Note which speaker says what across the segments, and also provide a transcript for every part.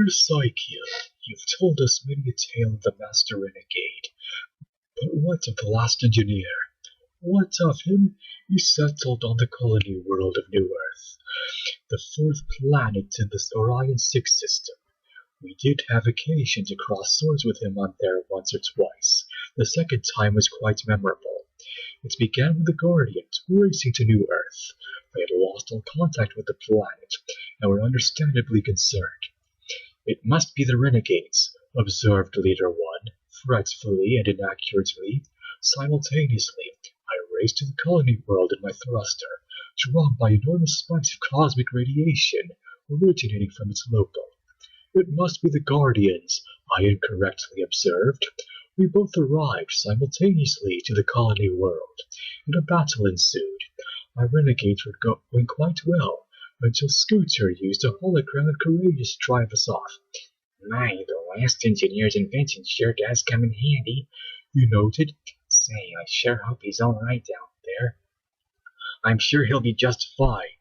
Speaker 1: Psyche, you've told us many a tale of the Master Renegade, but what of the last engineer? What of him? He settled on the colony world of New Earth, the fourth planet in this Orion 6 system. We did have occasion to cross swords with him on there once or twice. The second time was quite memorable. It began with the Guardians racing to New Earth. They had lost all contact with the planet and were understandably concerned. "It must be the Renegades," observed Leader One, fretfully and inaccurately. Simultaneously, I raced to the colony world in my thruster, drawn by enormous spikes of cosmic radiation originating from its local. "It must be the Guardians," I incorrectly observed. We both arrived simultaneously to the colony world, and a battle ensued. My renegades were going quite well, until Scooter used a hologram of courageous to drive us off.
Speaker 2: "My, the last engineer's invention sure does come in handy,"
Speaker 1: he noted.
Speaker 2: "Say, I sure hope he's alright down there."
Speaker 1: "I'm sure he'll be just fine,"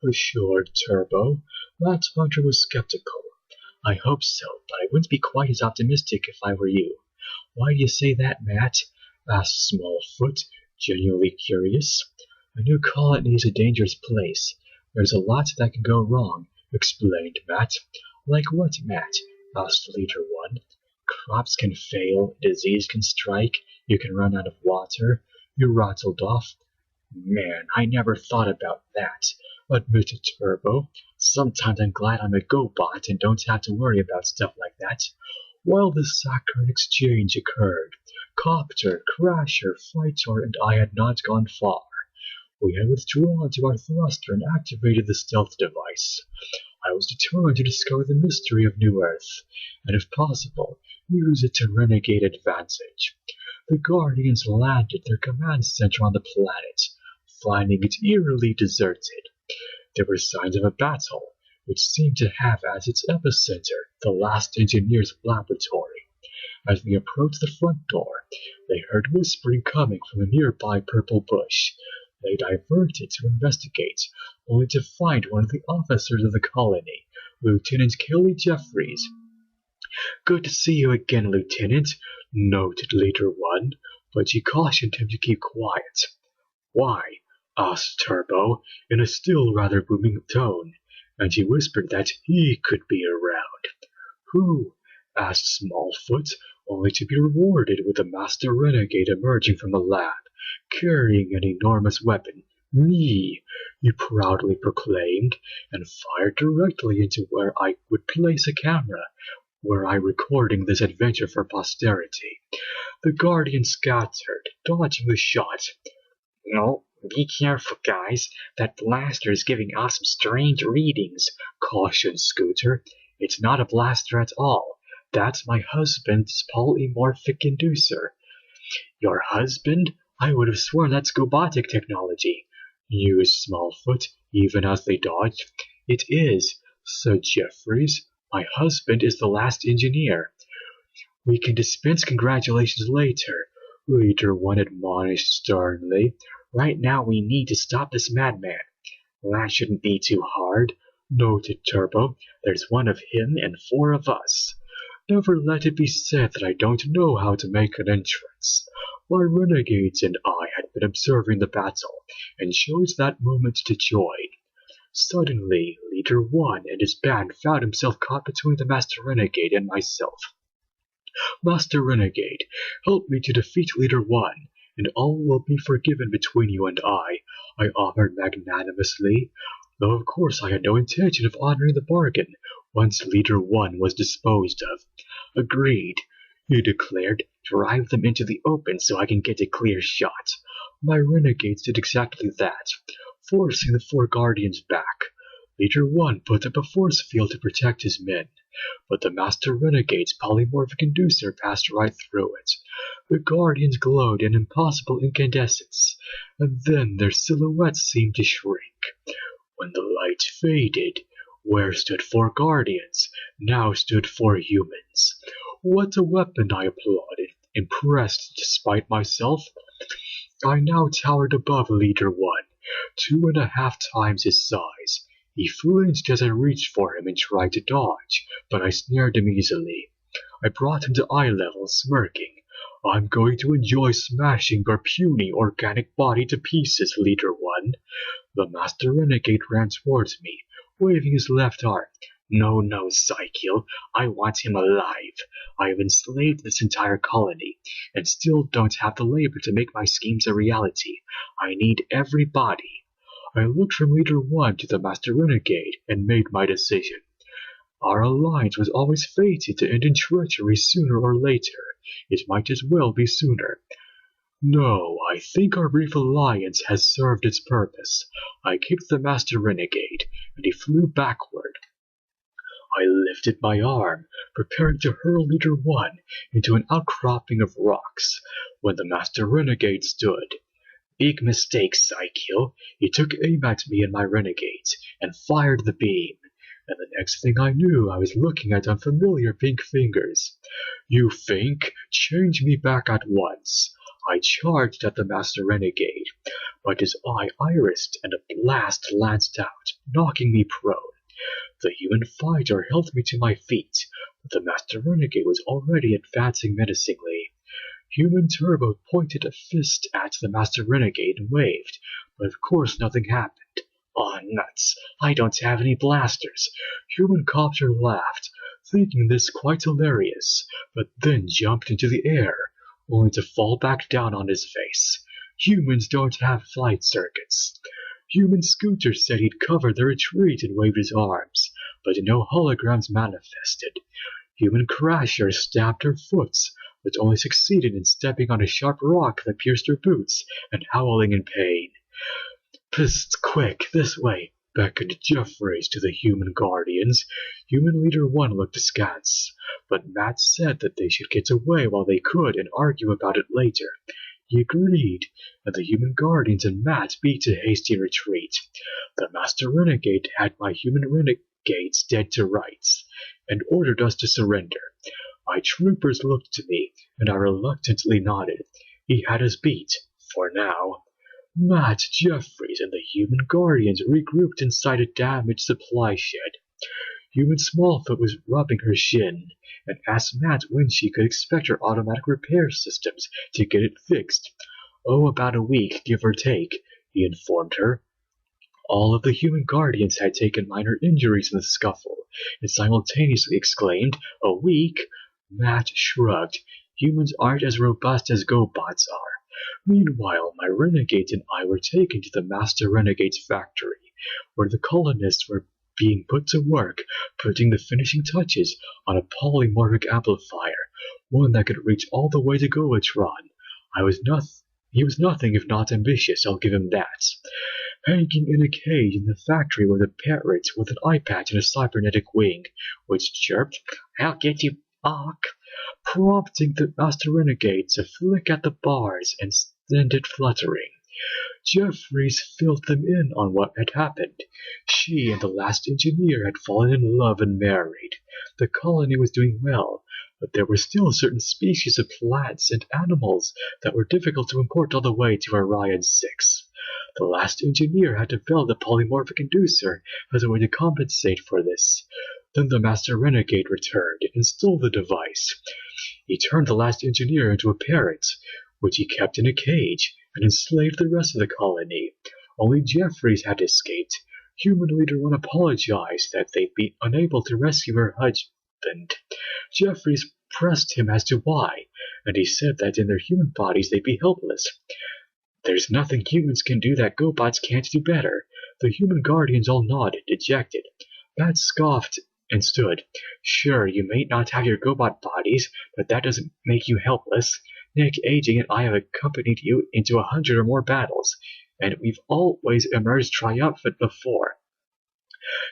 Speaker 1: assured Turbo. That hunter was skeptical. "I hope so, but I wouldn't be quite as optimistic if I were you." "Why do you say that, Matt?" asked Smallfoot, genuinely curious. "A new colony is a dangerous place. There's a lot that can go wrong," explained Matt. "Like what, Matt?" asked Leader One. "Crops can fail, disease can strike, you can run out of water," you rattled off. "Man, I never thought about that," admitted Turbo. "Sometimes I'm glad I'm a GoBot and don't have to worry about stuff like that." While the saccharine exchange occurred, Copter, Crasher, Fighter, and I had not gone far. We had withdrawn to our thruster and activated the stealth device. I was determined to discover the mystery of New Earth, and if possible, use it to renegade advantage. The Guardians landed their command center on the planet, finding it eerily deserted. There were signs of a battle, which seemed to have as its epicenter the last engineer's laboratory. As they approached the front door, they heard whispering coming from a nearby purple bush. They diverted to investigate, only to find one of the officers of the colony, Lieutenant Kelly Jeffries. "Good to see you again, Lieutenant," noted Leader One, but she cautioned him to keep quiet. "Why?" asked Turbo, in a still rather booming tone, and he whispered that he could be around. "Who?" asked Smallfoot, only to be rewarded with the Master Renegade emerging from the lab, carrying an enormous weapon. "Me," he proudly proclaimed, and fired directly into where I would place a camera, were I recording this adventure for posterity. The Guardian scattered, dodging the shot.
Speaker 2: "No, be careful, guys. That blaster is giving off some strange readings,"
Speaker 1: cautioned Scooter. "It's not a blaster at all. That's my husband's polymorphic inducer." "Your husband? I would have sworn that's GoBotic technology," mused Smallfoot, even as they dodged. "It is," said Jeffries. "My husband is the last engineer." "We can dispense congratulations later," Leader One admonished sternly. "Right now we need to stop this madman."
Speaker 2: "That shouldn't be too hard,"
Speaker 1: noted Turbo. "There's one of him and 4 of us. Never let it be said that I don't know how to make an entrance. My renegades and I had been observing the battle, and chose that moment to join. Suddenly, Leader One and his band found himself caught between the Master Renegade and myself. "Master Renegade, help me to defeat Leader One, and all will be forgiven between you and I offered magnanimously, though of course I had no intention of honoring the bargain once Leader One was disposed of. "Agreed," he declared. "Drive them into the open so I can get a clear shot." My renegades did exactly that, forcing the 4 Guardians back. Leader One put up a force field to protect his men, but the Master Renegade's polymorphic inducer passed right through it. The Guardians glowed in impossible incandescence, and then their silhouettes seemed to shrink. When the light faded, where stood 4 Guardians, now stood 4 humans. "What a weapon!" I applauded, impressed despite myself. I now towered above Leader One, 2.5 times his size. He flinched as I reached for him and tried to dodge, but I snared him easily. I brought him to eye level, smirking. I'm going to enjoy smashing your puny organic body to pieces, Leader One. The Master Renegade ran towards me, waving his left arm. No, no, Psykill. I want him alive. I have enslaved this entire colony, and still don't have the labor to make my schemes a reality. I need every body. I looked from Leader One to the Master Renegade and made my decision. Our alliance was always fated to end in treachery sooner or later. It might as well be sooner. No, I think our brief alliance has served its purpose. I kicked the Master Renegade, and he flew backward. I lifted my arm, preparing to hurl Leader One into an outcropping of rocks, when the Master Renegade stood. Big mistake, Psykill. He took aim at me and my renegades, and fired the beam. And the next thing I knew, I was looking at unfamiliar pink fingers. You think? Change me back at once. I charged at the Master Renegade, but his eye irised and a blast lanced out, knocking me prone. The human fighter held me to my feet, but the Master Renegade was already advancing menacingly. Human Turbo pointed a fist at the Master Renegade and waved, but of course nothing happened. Aw, nuts, I don't have any blasters. Human Copter laughed, thinking this quite hilarious, but then jumped into the air, only to fall back down on his face. Humans don't have flight circuits. Human Scooter said he'd cover the retreat and waved his arms, but no holograms manifested. Human Crasher stabbed her foot, but only succeeded in stepping on a sharp rock that pierced her boots and howling in pain. Psst, quick, this way, beckoned Jeffries to the human guardians. Human Leader One looked askance, but Matt said that they should get away while they could and argue about it later. He agreed, and the human guardians and Matt beat a hasty retreat. The Master Renegade had my human renegades dead to rights, and ordered us to surrender. My troopers looked to me, and I reluctantly nodded. He had us beat, for now. Matt, Jeffries, and the human guardians regrouped inside a damaged supply shed. Human Smallfoot was rubbing her shin, and asked Matt when she could expect her automatic repair systems to get it fixed. Oh, about a week, give or take, he informed her. All of the human guardians had taken minor injuries in the scuffle, and simultaneously exclaimed, "A week?" Matt shrugged. Humans aren't as robust as GoBots are. Meanwhile, my renegades and I were taken to the Master Renegade's factory, where the colonists were being put to work, putting the finishing touches on a polymorphic amplifier, one that could reach all the way to Goatron. He was nothing if not ambitious, I'll give him that. Hanging in a cage in the factory was a parrot with an eye patch and a cybernetic wing, which chirped, "I'll get you, Bach," prompting the Master Renegade to flick at the bars and send it fluttering. Jeffries filled them in on what had happened. She and the last engineer had fallen in love and married. The colony was doing well, but there were still certain species of plants and animals that were difficult to import all the way to Orion 6. The last engineer had developed a polymorphic inducer as a way to compensate for this. Then the Master Renegade returned and stole the device. He turned the last engineer into a parrot, which he kept in a cage, and enslaved the rest of the colony. Only Jeffries had escaped. Human Leader One apologized that they'd be unable to rescue her husband. Jeffries pressed him as to why, and he said that in their human bodies they'd be helpless. There's nothing humans can do that GoBots can't do better. The human guardians all nodded, dejected. Matt scoffed and stood. Sure, you may not have your GoBot bodies, but that doesn't make you helpless. Nick, Aging, and I have accompanied you into 100 or more battles, and we've always emerged triumphant before.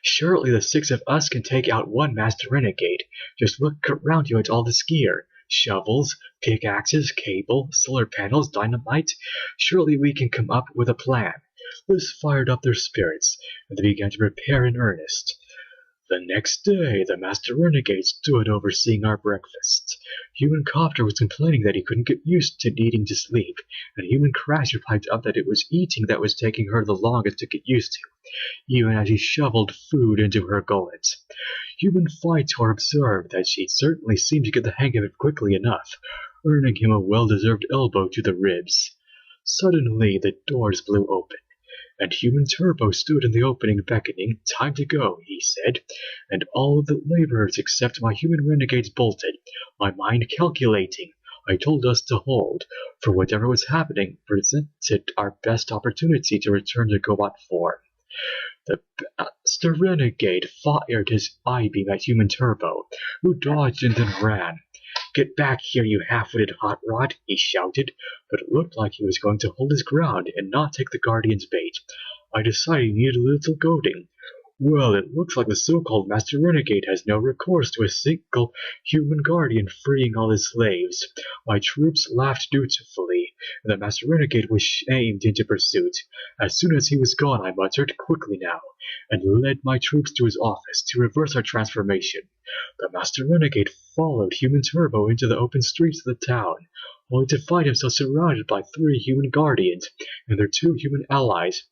Speaker 1: Surely the 6 of us can take out one Master Renegade. Just look around you at all this gear. Shovels, pickaxes, cable, solar panels, dynamite. Surely we can come up with a plan. This fired up their spirits, and they began to prepare in earnest. The next day, the Master Renegade stood overseeing our breakfast. Human Copter was complaining that he couldn't get used to needing to sleep, and Human Crasher piped up that it was eating that was taking her the longest to get used to, even as she shoveled food into her gullet. Human Phytor observed that she certainly seemed to get the hang of it quickly enough, earning him a well-deserved elbow to the ribs. Suddenly the doors blew open, and Human Turbo stood in the opening beckoning. "Time to go," he said, and all of the laborers except my human renegades bolted, my mind calculating. I told us to hold, for whatever was happening presented our best opportunity to return to GoBot form. The Master Renegade fired his I-beam at Human Turbo, who dodged and then ran. "Get back here, you half-witted hot rod," he shouted, but it looked like he was going to hold his ground and not take the Guardian's bait. I decided he needed a little goading. "Well, it looks like the so-called Master Renegade has no recourse to a single human guardian freeing all his slaves." My troops laughed dutifully, and the Master Renegade was shamed into pursuit. As soon as he was gone, I muttered, "Quickly now," and led my troops to his office to reverse our transformation. The Master Renegade followed Human Turbo into the open streets of the town, only to find himself surrounded by 3 human guardians and their 2 human allies.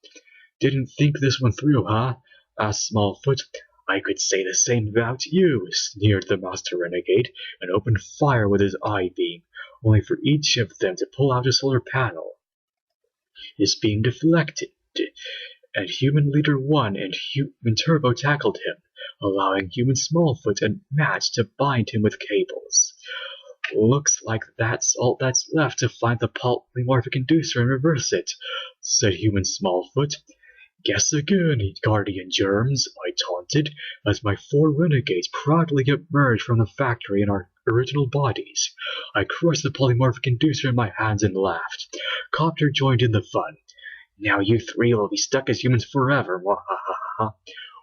Speaker 1: "Didn't think this one through, huh?" asked Smallfoot. "I could say the same about you," sneered the Master Renegade, and opened fire with his I-beam, only for each of them to pull out a solar panel. His beam deflected, and Human Leader 1 and Human Turbo tackled him, allowing Human Smallfoot and Matt to bind him with cables. "Looks like that's all that's left to find the polymorphic inducer and reverse it," said Human Smallfoot. "Guess again, Guardian Germs," I taunted, as my 4 renegades proudly emerged from the factory in our original bodies. I crushed the polymorphic inducer in my hands and laughed. Copter joined in the fun. "Now you 3 will be stuck as humans forever, wahahaha."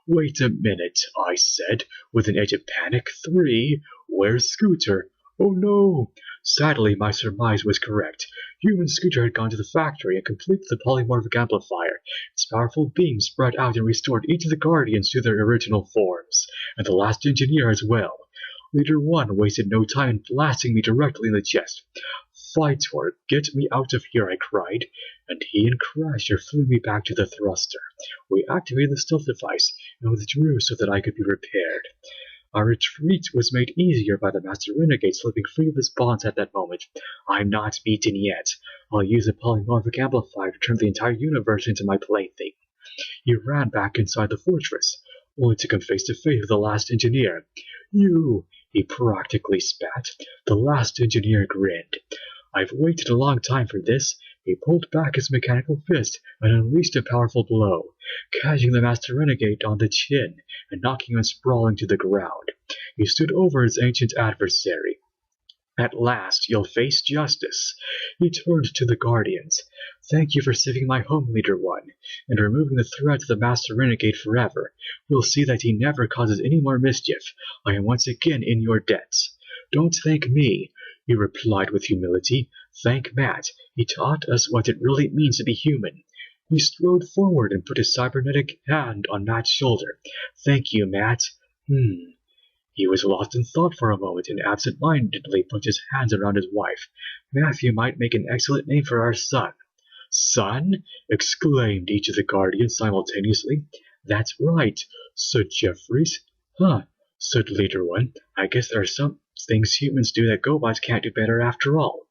Speaker 1: "Wait a minute," I said, with an edge of panic. 3? Where's Scooter? Oh no! Sadly, my surmise was correct. Human Scooter had gone to the factory and completed the polymorphic amplifier. Its powerful beam spread out and restored each of the Guardians to their original forms, and the last engineer as well. Leader 1 wasted no time in blasting me directly in the chest. "Phytor, get me out of here," I cried, and he and Crasher flew me back to the thruster. We activated the stealth device and withdrew so that I could be repaired. Our retreat was made easier by the Master Renegade slipping free of his bonds at that moment. "I'm not beaten yet. I'll use a polymorphic amplifier to turn the entire universe into my plaything." He ran back inside the fortress, only to come face to face with the last engineer. "You!" he practically spat. The last engineer grinned. "I've waited a long time for this." He pulled back his mechanical fist and unleashed a powerful blow, catching the Master Renegade on the chin and knocking him sprawling to the ground. He stood over his ancient adversary. "At last, you'll face justice." He turned to the Guardians. "Thank you for saving my home, Leader 1, and removing the threat to the Master Renegade forever. We'll see that he never causes any more mischief. I am once again in your debt." "Don't thank me," he replied with humility. "Thank Matt. He taught us what it really means to be human." He strode forward and put his cybernetic hand on Matt's shoulder. "Thank you, Matt." He was lost in thought for a moment and absent-mindedly put his hands around his wife. "Matthew might make an excellent name for our son." "Son?" exclaimed each of the Guardians simultaneously. "That's right," said Jeffries. "Huh," said Leader 1. "I guess there are some things humans do that GoBots can't do better after all."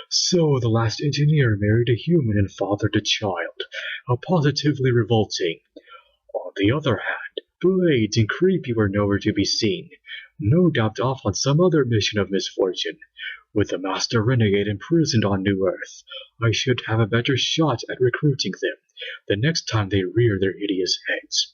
Speaker 1: So the last engineer married a human and fathered a child. How positively revolting. On the other hand, Blades and Creepy were nowhere to be seen. No doubt off on some other mission of misfortune. With the Master Renegade imprisoned on New Earth, I should have a better shot at recruiting them the next time they rear their hideous heads.